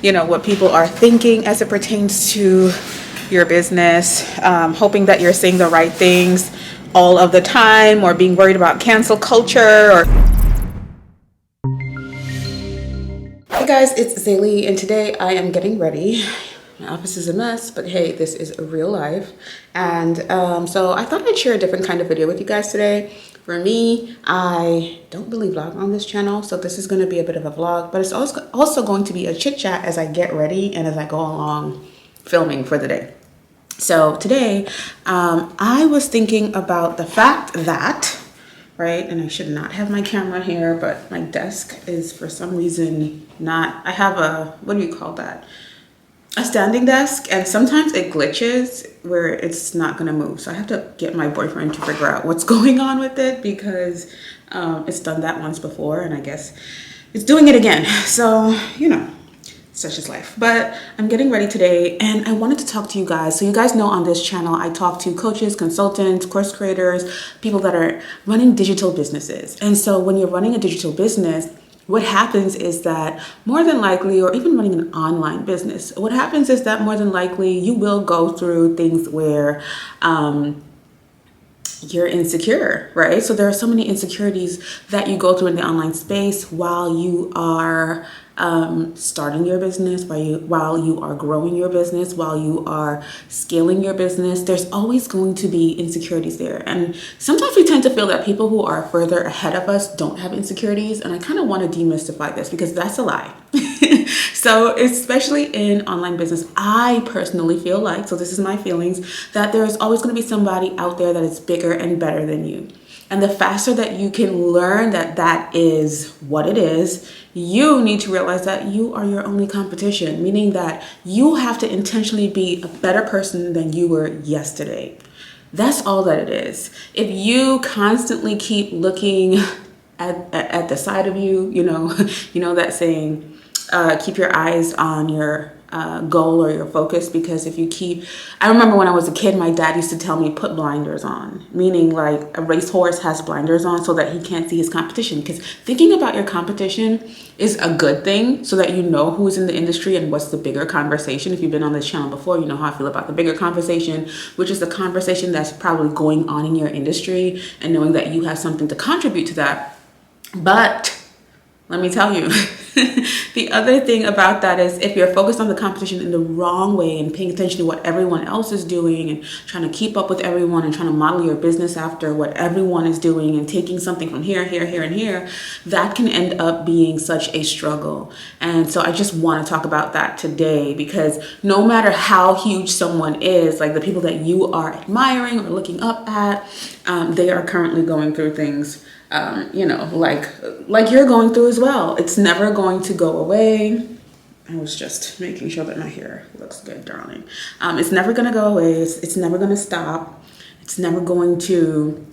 you know, what people are thinking as it pertains to your business, hoping that you're saying the right things all of the time, or being worried about cancel culture. Or hey guys, it's Zaylee, and today I am getting ready. My office is a mess, but hey, this is real life. And so I thought I'd share a different kind of video with you guys today. For me, I don't really vlog on this channel, so this is going to be a bit of a vlog, but it's also going to be a chit chat as I get ready and as I go along filming for the day. So today, I was thinking about the fact that, right, and I should not have my camera here, but my desk is for some reason not, I have a, what do you call that? A standing desk, and sometimes it glitches where it's not gonna move. So I have to get my boyfriend to figure out what's going on with it, because it's done that once before, and I guess it's doing it again. So, you know, such is life. But I'm getting ready today, and I wanted to talk to you guys. So you guys know on this channel, I talk to coaches, consultants, course creators, people that are running digital businesses. And so when you're running a digital business, what happens is that more than likely, or even running an online business, what happens is that more than likely you will go through things where you're insecure, right? So there are so many insecurities that you go through in the online space while you are starting your business, while you are growing your business, while you are scaling your business. There's always going to be insecurities there. And sometimes we tend to feel that people who are further ahead of us don't have insecurities. And I kind of want to demystify this, because that's a lie. So especially in online business, I personally feel like, so this is my feelings, that there's always going to be somebody out there that is bigger and better than you. And the faster that you can learn that that is what it is, you need to realize that you are your only competition, meaning that you have to intentionally be a better person than you were yesterday. That's all that it is. If you constantly keep looking at the side of you, you know that saying, keep your eyes on your goal or your focus, because if you keep, I remember when I was a kid, my dad used to tell me, put blinders on, meaning like a racehorse has blinders on so that he can't see his competition, because thinking about your competition is a good thing, so that you know who's in the industry and what's the bigger conversation. If you've been on this channel before, you know how I feel about the bigger conversation, which is the conversation that's probably going on in your industry, and knowing that you have something to contribute to that. But let me tell you, the other thing about that is, if you're focused on the competition in the wrong way and paying attention to what everyone else is doing and trying to keep up with everyone and trying to model your business after what everyone is doing and taking something from here, here, here, and here, that can end up being such a struggle. And so I just want to talk about that today, because no matter how huge someone is, like the people that you are admiring or looking up at, they are currently going through things like you're going through as well. It's never going to go away. I was just making sure that my hair looks good, darling. It's never going to go away. It's never going to stop. It's never going to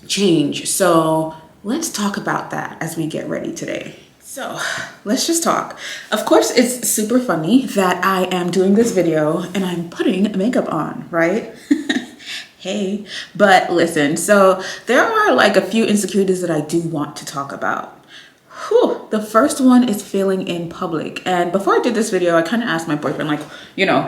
change. So let's talk about that as we get ready today. So let's just talk. Of course, it's super funny that I am doing this video and I'm putting makeup on, right? Hey, but listen, so there are like a few insecurities that I do want to talk about. The first one is feeling in public. And before I did this video, I kind of asked my boyfriend, like,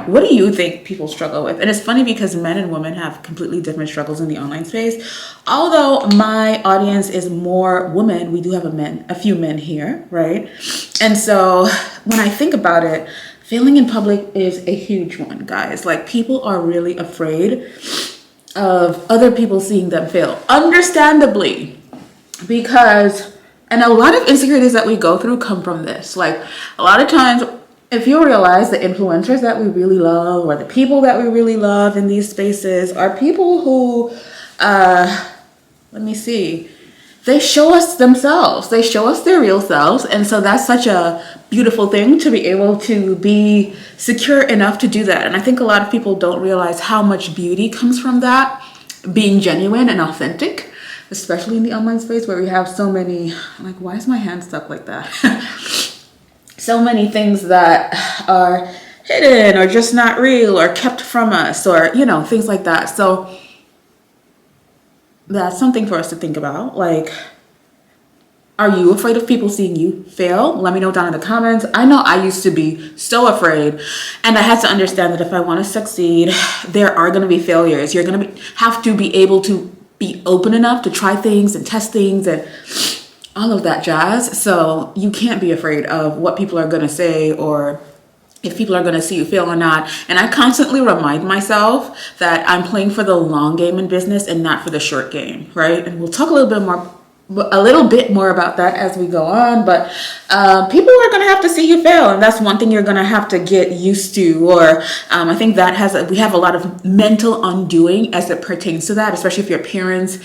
what do you think people struggle with? And it's funny because men and women have completely different struggles in the online space. Although my audience is more women, we do have a few men here, right? And so when I think about it, feeling in public is a huge one, guys. Like, people are really afraid of other people seeing them fail, understandably, because, and a lot of insecurities that we go through come from this. Like, a lot of times, if you realize the influencers that we really love, or the people that we really love in these spaces, are people who they show us themselves, they show us their real selves. And so that's such a beautiful thing, to be able to be secure enough to do that. And I think a lot of people don't realize how much beauty comes from that, being genuine and authentic, especially in the online space where we have so many, like, why is my hand stuck like that? So many things that are hidden or just not real or kept from us, or, things like that. So that's something for us to think about. Like, Are you afraid of people seeing you fail? Let me know down in the comments. I know I used to be so afraid, and I had to understand that if I want to succeed, there are going to be failures. You're going to have to be able to be open enough to try things and test things and all of that jazz. So you can't be afraid of what people are going to say or if people are going to see you fail or not. And I constantly remind myself that I'm playing for the long game in business and not for the short game, right? And we'll talk a little bit more about that as we go on, but people are going to have to see you fail, and that's one thing you're going to have to get used to. Or I think we have a lot of mental undoing as it pertains to that, especially if your parents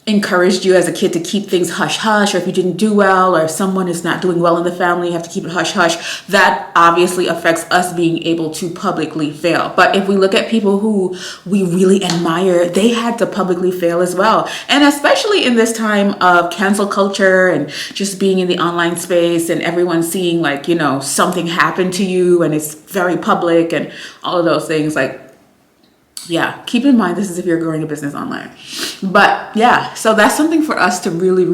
encouraged you as a kid to keep things hush hush, or if you didn't do well, or if someone is not doing well in the family, you have to keep it hush hush. That obviously affects us being able to publicly fail. But if we look at people who we really admire, they had to publicly fail as well. And especially in this time of cancel culture and just being in the online space and everyone seeing like, you know, something happened to you and it's very public and all of those things, like, yeah, keep in mind this is if you're growing a business online. But yeah, so that's something for us to really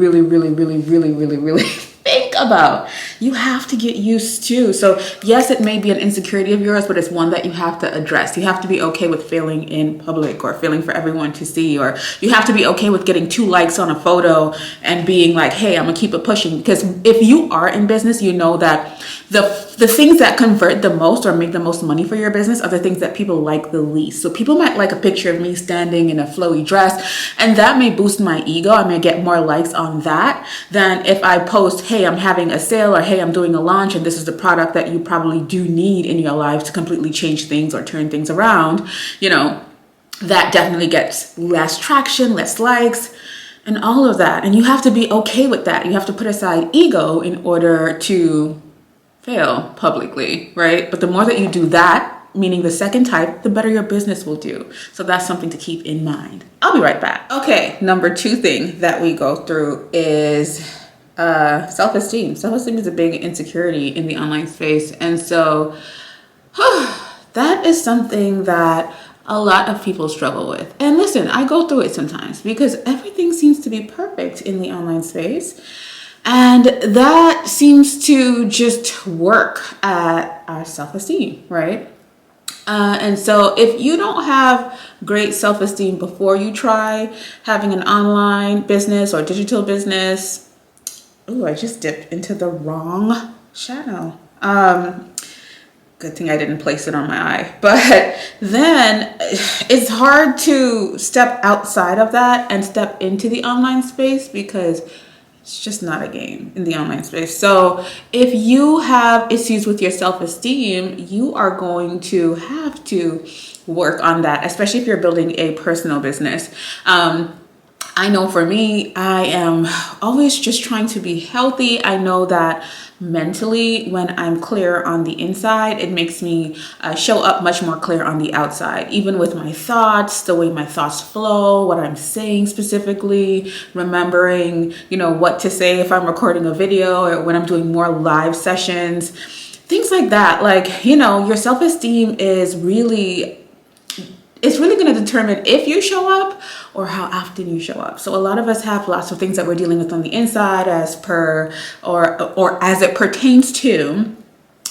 think about. You have to get used to. So yes, it may be an insecurity of yours, but it's one that you have to address. You have to be okay with failing in public or failing for everyone to see, or you have to be okay with getting 2 likes on a photo and being like, hey, I'm gonna keep it pushing. Because if you are in business, you know that the things that convert the most or make the most money for your business are the things that people like the least. So people might like a picture of me standing in a flowy dress, and that may boost my ego. I may get more likes on that than if I post, hey, I'm having a sale, or hey, I'm doing a launch and this is the product that you probably do need in your life to completely change things or turn things around. You know, that definitely gets less traction, less likes, and all of that. And you have to be okay with that. You have to put aside ego in order to fail publicly, right? But the more that you do that, meaning the second type, the better your business will do. So that's something to keep in mind. I'll be right back. Okay, number 2 thing that we go through is self-esteem. Self-esteem is a big insecurity in the online space. And so that is something that a lot of people struggle with. And listen, I go through it sometimes because everything seems to be perfect in the online space. And that seems to just work at our self-esteem, right? And so if you don't have great self-esteem before you try having an online business or digital business, oh, I just dipped into the wrong shadow. Good thing I didn't place it on my eye. But then it's hard to step outside of that and step into the online space because it's just not a game in the online space. So if you have issues with your self-esteem, you are going to have to work on that, especially if you're building a personal business. I know for me, I am always just trying to be healthy. I know that mentally, when I'm clear on the inside, it makes me show up much more clear on the outside, even with my thoughts, the way my thoughts flow, what I'm saying specifically, remembering, you know, what to say if I'm recording a video or when I'm doing more live sessions, things like that. Like, you know, your self-esteem is really, it's really going to determine if you show up or how often you show up. So a lot of us have lots of things that we're dealing with on the inside as it pertains to,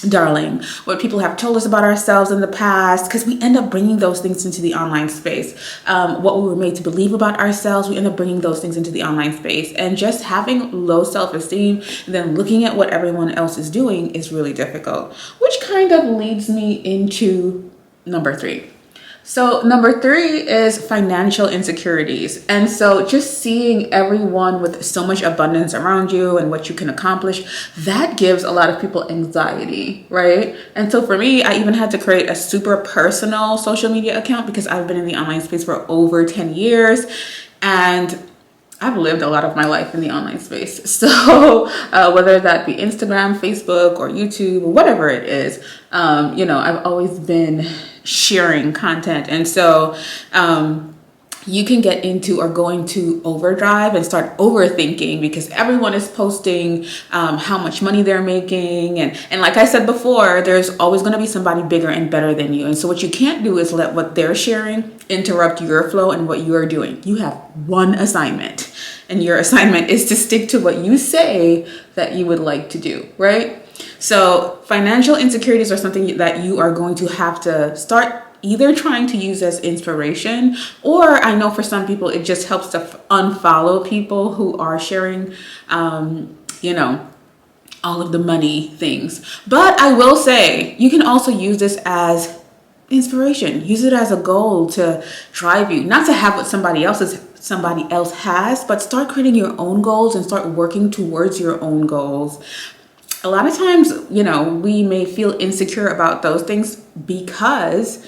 darling, what people have told us about ourselves in the past, because we end up bringing those things into the online space. What we were made to believe about ourselves, we end up bringing those things into the online space. And just having low self-esteem and then looking at what everyone else is doing is really difficult, which kind of leads me into number 3. So number 3 is financial insecurities. And so just seeing everyone with so much abundance around you and what you can accomplish, that gives a lot of people anxiety, right? And so for me, I even had to create a super personal social media account because I've been in the online space for over 10 years and I've lived a lot of my life in the online space. So whether that be Instagram, Facebook, or YouTube, or whatever it is, you know, I've always been sharing content. And so you can get into or go into overdrive and start overthinking because everyone is posting how much money they're making. And like I said before, there's always going to be somebody bigger and better than you. And so what you can't do is let what they're sharing interrupt your flow and what you're doing. You have one assignment. and your assignment is to stick to what you say that you would like to do, right? So financial insecurities are something that you are going to have to start either trying to use as inspiration, or I know for some people it just helps to unfollow people who are sharing, you know, all of the money things. But I will say you can also use this as inspiration. Use it as a goal to drive you, not to have what somebody else has, but start creating your own goals and start working towards your own goals. A lot of times, you know, we may feel insecure about those things because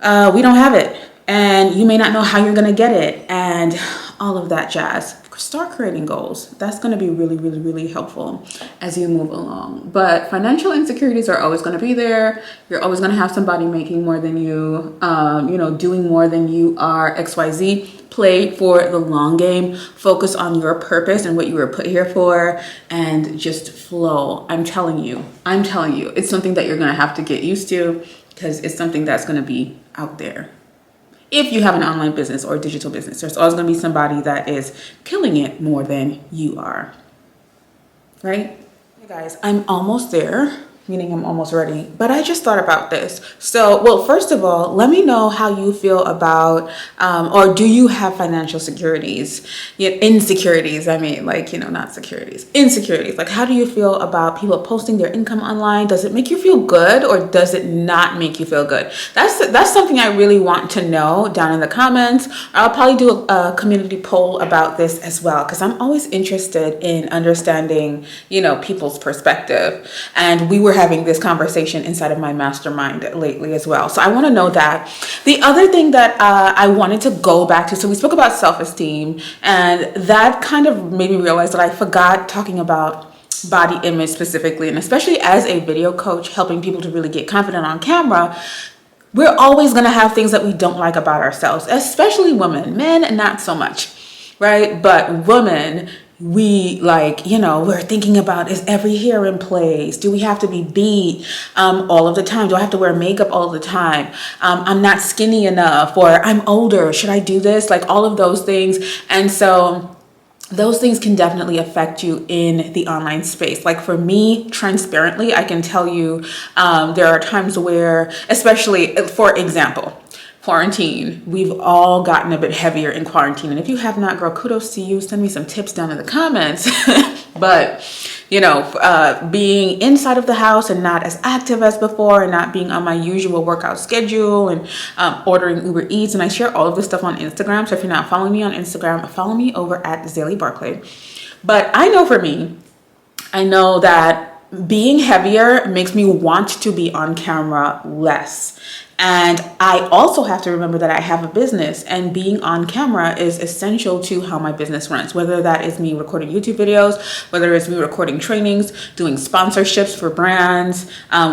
we don't have it, and you may not know how you're going to get it, and all of that jazz. Start creating goals. That's going to be really, really, really helpful as you move along. But financial insecurities are always going to be there. You're always going to have somebody making more than you, you know, doing more than you are, XYZ. Play for the long game. Focus on your purpose and what you were put here for, and just flow. I'm telling you, it's something that you're going to have to get used to, because it's something that's going to be out there. If you have an online business or a digital business, there's always going to be somebody that is killing it more than you are, right? Hey guys, I'm almost there, meaning I'm almost ready, but I just thought about this. So, well, first of all, let me know how you feel about, or do you have financial insecurities? I mean, like, you know, not securities, insecurities. Like, how do you feel about people posting their income online? Does it make you feel good, or does it not make you feel good? That's something I really want to know down in the comments. I'll probably do a community poll about this as well, because I'm always interested in understanding, you know, people's perspective. And we were having this conversation inside of my mastermind lately as well. So I want to know that. The other thing that I wanted to go back to, so we spoke about self-esteem, and that kind of made me realize that I forgot talking about body image specifically, and especially as a video coach helping people to really get confident on camera. We're always going to have things that we don't like about ourselves, especially women. Men, not so much, right? But women, we like, you know, we're thinking about, is every hair in place? Do we have to be beat all of the time? Do I have to wear makeup all the time? I'm not skinny enough, or I'm older. Should I do this? Like all of those things. And so those things can definitely affect you in the online space. Like for me, transparently, I can tell you there are times where, especially for example, quarantine, we've all gotten a bit heavier in quarantine. And if you have not, girl, kudos to you. Send me some tips down in the comments. But, you know, being inside of the house and not as active as before, and not being on my usual workout schedule, and ordering Uber Eats. And I share all of this stuff on Instagram. So if you're not following me on Instagram, follow me over at Zaylee Barclay. But I know for me, I know that being heavier makes me want to be on camera less. And I also have to remember that I have a business, and being on camera is essential to how my business runs, whether that is me recording YouTube videos, whether it's me recording trainings, doing sponsorships for brands,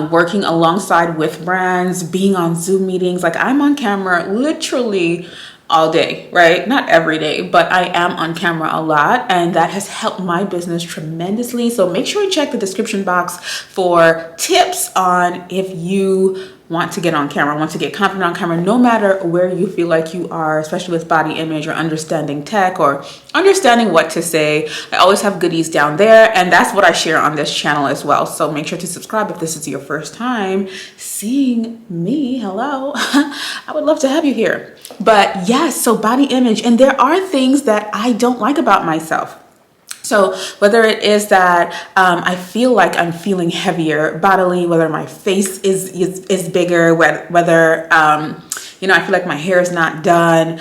working alongside with brands, being on Zoom meetings. Like I'm on camera literally all day, right? Not every day, but I am on camera a lot, and that has helped my business tremendously. So make sure and check the description box for tips on if you want to get on camera, want to get confident on camera, no matter where you feel like you are, especially with body image or understanding tech or understanding what to say. I always have goodies down there, and that's what I share on this channel as well. So make sure to subscribe if this is your first time seeing me. Hello. I would love to have you here. But yes, so body image, and there are things that I don't like about myself. So whether it is that I feel like I'm feeling heavier bodily, whether my face is bigger, whether you know, I feel like my hair is not done,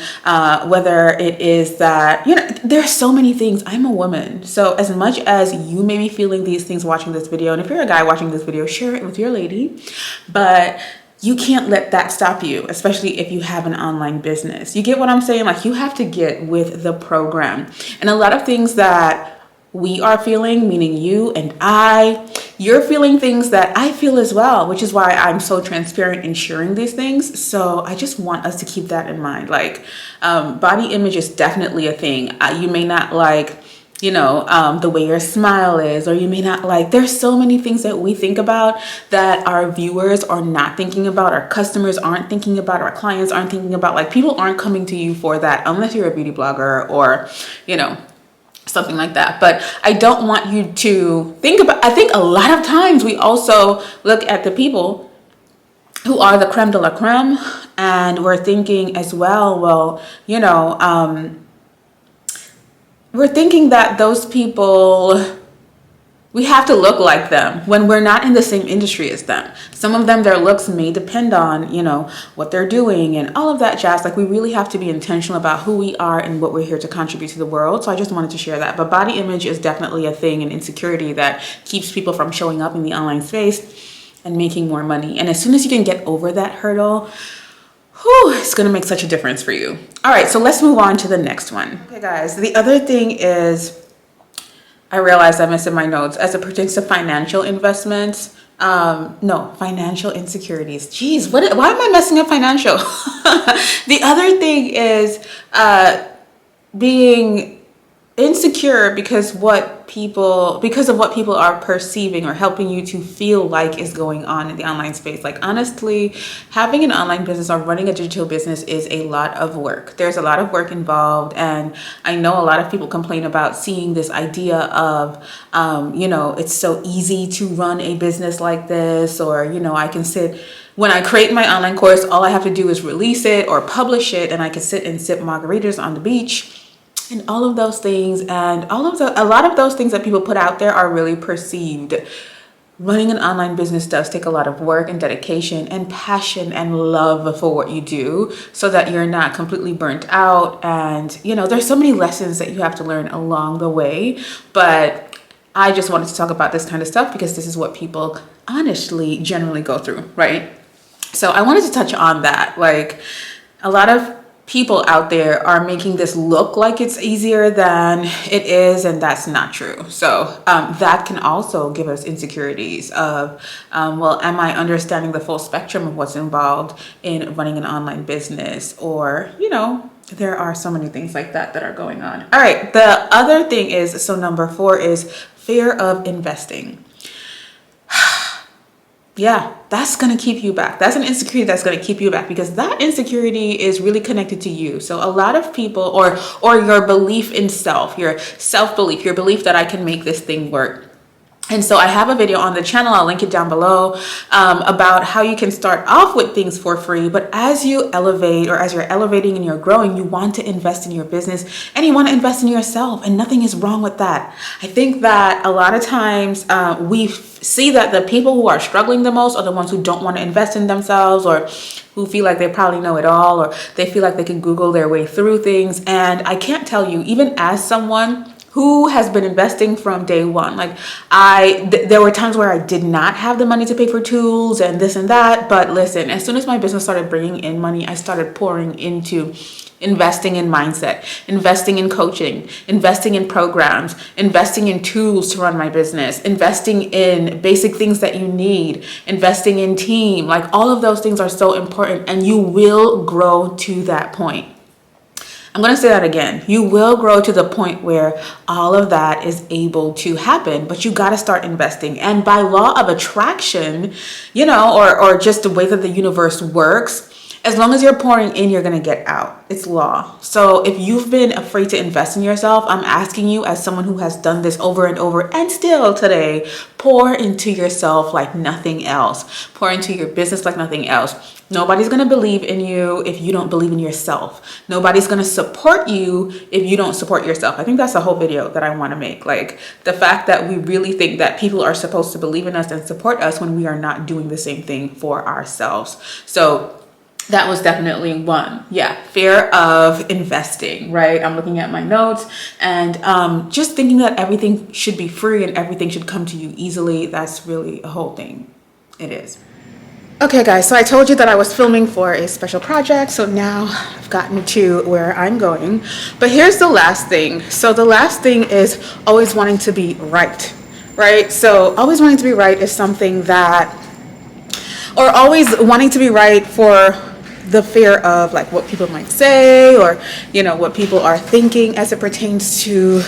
whether it is that, you know, there are so many things. I'm a woman. So as much as you may be feeling these things watching this video, and if you're a guy watching this video, share it with your lady, but you can't let that stop you, especially if you have an online business. You get what I'm saying? Like you have to get with the program. And a lot of things that we are feeling, meaning you and you're feeling things that I feel as well, which is why I'm so transparent in sharing these things. So I just want us to keep that in mind. Like body image is definitely a thing. You may not like the way your smile is, or you may not like. There's so many things that we think about that our viewers are not thinking about, our customers aren't thinking about, our clients aren't thinking about. Like, people aren't coming to you for that unless you're a beauty blogger or, something like that. But I don't want you to think about, I think a lot of times we also look at the people who are the creme de la creme, and we're thinking as well, we're thinking that those people, we have to look like them when we're not in the same industry as them. Some of them, their looks may depend on, what they're doing and all of that jazz. Like, we really have to be intentional about who we are and what we're here to contribute to the world. So I just wanted to share that. But body image is definitely a thing, and insecurity that keeps people from showing up in the online space and making more money. And as soon as you can get over that hurdle, it's going to make such a difference for you. All right, so let's move on to the next one. Okay, guys, the other thing is, I realized I missed in my notes as it pertains to financial investments. Financial insecurities. Jeez, why am I messing up financial? The other thing is being insecure because of what people are perceiving or helping you to feel like is going on in the online space. Like, honestly, having an online business or running a digital business is a lot of work. There's a lot of work involved, and I know a lot of people complain about seeing this idea of it's so easy to run a business like this, or I can sit, when I create my online course, all I have to do is release it or publish it, and I can sit and sip margaritas on the beach. And all of those things, and a lot of those things that people put out there are really perceived. Running an online business does take a lot of work and dedication and passion and love for what you do, so that you're not completely burnt out. And, there's so many lessons that you have to learn along the way. But I just wanted to talk about this kind of stuff because this is what people honestly generally go through, right? So I wanted to touch on that. Like, a lot of people out there are making this look like it's easier than it is, and that's not true. So that can also give us insecurities of, am I understanding the full spectrum of what's involved in running an online business? Or, there are so many things like that are going on. All right, the other thing is, so number 4 is fear of investing. Yeah, that's going to keep you back. That's an insecurity that's going to keep you back, because that insecurity is really connected to you. So a lot of people, or your belief in self, your self-belief, your belief that I can make this thing work. And so I have a video on the channel, I'll link it down below, about how you can start off with things for free. But as you elevate, or as you're elevating and you're growing, you want to invest in your business and you want to invest in yourself, and nothing is wrong with that. I think that a lot of times we see that the people who are struggling the most are the ones who don't want to invest in themselves, or who feel like they probably know it all, or they feel like they can Google their way through things. And I can't tell you, even as someone who has been investing from day one, like there were times where I did not have the money to pay for tools and this and that. But listen, as soon as my business started bringing in money, I started pouring into investing in mindset, investing in coaching, investing in programs, investing in tools to run my business, investing in basic things that you need, investing in team. Like, all of those things are so important, and you will grow to that point. I'm going to say that again. You will grow to the point where all of that is able to happen, but you got to start investing. And by law of attraction, or just the way that the universe works, as long as you're pouring in, you're going to get out. It's law. So if you've been afraid to invest in yourself, I'm asking you, as someone who has done this over and over and still today, pour into yourself like nothing else. Pour into your business like nothing else. Nobody's going to believe in you if you don't believe in yourself. Nobody's going to support you if you don't support yourself. I think that's a whole video that I want to make. Like, the fact that we really think that people are supposed to believe in us and support us when we are not doing the same thing for ourselves. So that was definitely one. Yeah, fear of investing, right? I'm looking at my notes, and just thinking that everything should be free and everything should come to you easily. That's really a whole thing. It is. Okay, guys, so I told you that I was filming for a special project, so now I've gotten to where I'm going. But here's the last thing. So the last thing is always wanting to be right, right? So always wanting to be right is something that, or always wanting to be right for the fear of like what people might say, or what people are thinking as it pertains to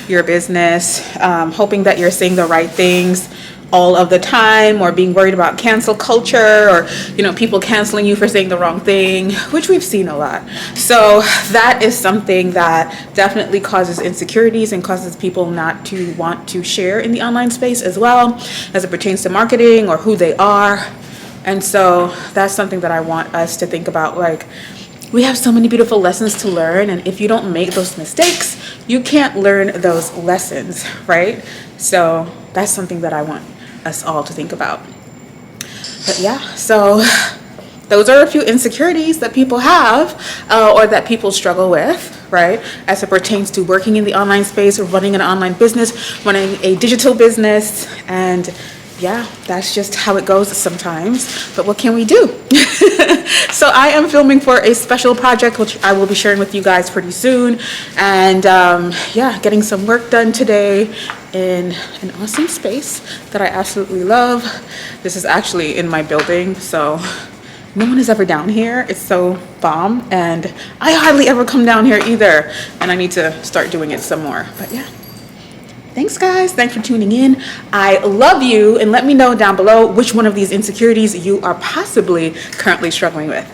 your business, hoping that you're saying the right things all of the time, or being worried about cancel culture, or people canceling you for saying the wrong thing, which we've seen a lot. So that is something that definitely causes insecurities and causes people not to want to share in the online space as well, as it pertains to marketing or who they are. And so that's something that I want us to think about. Like, we have so many beautiful lessons to learn, and if you don't make those mistakes, you can't learn those lessons, right? So that's something that I want us all to think about. But yeah, so those are a few insecurities that people have, or that people struggle with, right, as it pertains to working in the online space, or running an online business, running a digital business. And yeah, that's just how it goes sometimes. But what can we do? So I am filming for a special project, which I will be sharing with you guys pretty soon. And yeah, getting some work done today in an awesome space that I absolutely love. This is actually in my building, so no one is ever down here. It's so bomb, and I hardly ever come down here either. And I need to start doing it some more. But yeah. Thanks, guys. Thanks for tuning in. I love you, and let me know down below which one of these insecurities you are possibly currently struggling with.